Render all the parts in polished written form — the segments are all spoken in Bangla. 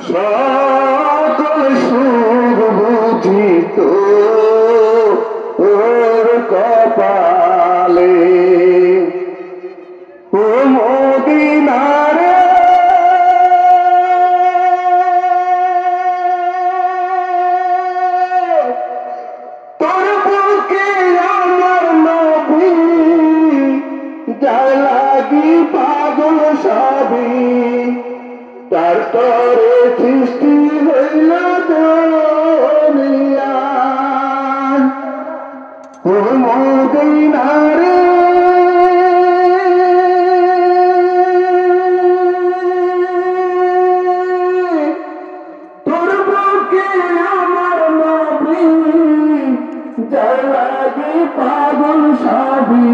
সকল সুখ বুঝি তোর কপালে ও মদিনারে তোর বুকে আমার নবী যায় লাগি পাগল সবই তার তরে সৃষ্টি হইল দুনিয়া ও মদিনারে তোর বুকে আমার নবী যায় লাগি পাগল সবই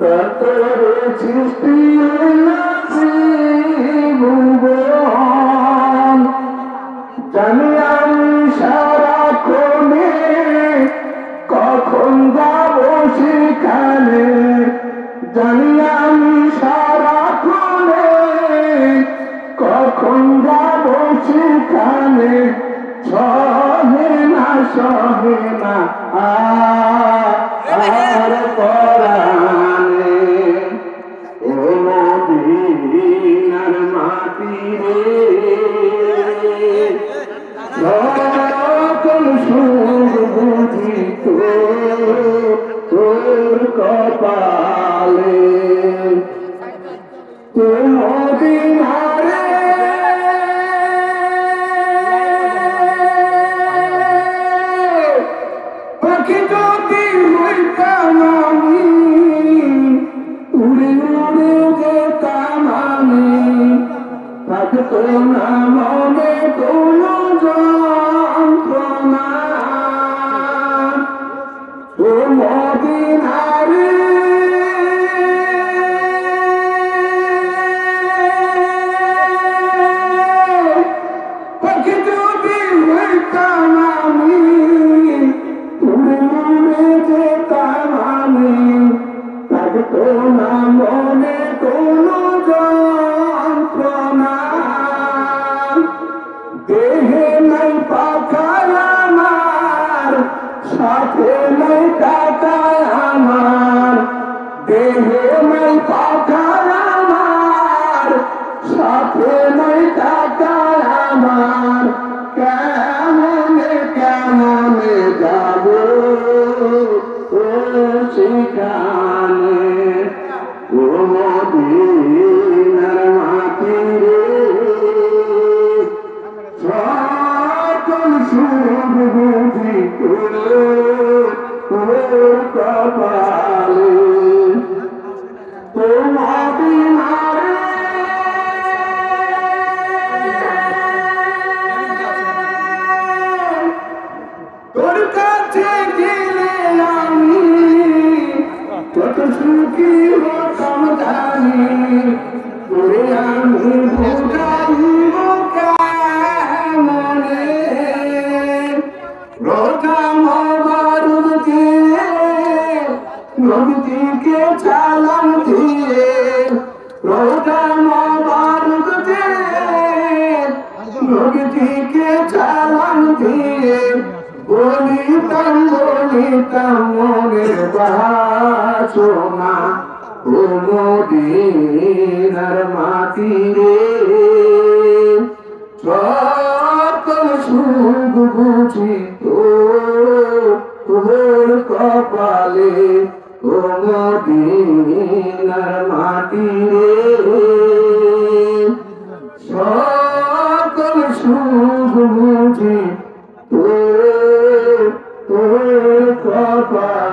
তার তরে সৃষ্টি হইল জানি আমি সারাক্ষণে কখন যাব সেখানে জানি আমি সারাক্ষণে কখন যাব সেখানে সহে না আর পরাণে ও মদিনার মাটি রে সকল সুখ বুঝি তোর কপালে মদিনারে পাখি যদি হইতাম আমি উড়ে উড়ে যেতাম আমি থাকতো না মনে কোনো যন্ত্রণা ও মদিনারে পাখি যদি হইতাম আমি উড়ে উড়ে যেতাম আমি থাকতো না মনে কোনো যন্ত্রণা দেহে নাই পাখার আমার সাথে নাই টাকায় আমার দেহে নাই পাখার আমার সাথে নাই টাকায় আমার কেমনে কেমনে যাব ও সেখানে ও মদিনার মাটি রে সকল সুখ বুঝি তোর কপালে ও মদিনারে তোর কাছে গেলে আমি কত সুখী হতাম জানি তোরে আমি বুঝাইব কেমনে রোজাম বারুদ দিয়ে নবীজিকে সালাম দিয়ে রোজাম বারুদ দিয়ে নবীজিকে সালাম দিয়ে বলিতাম মনের বাসনা ও মদিনার মাটি রে সকল সুখ বুঝি তোর কপালে ও মদিনার মাটি রে সকল সুখ বুঝি তোর কপালে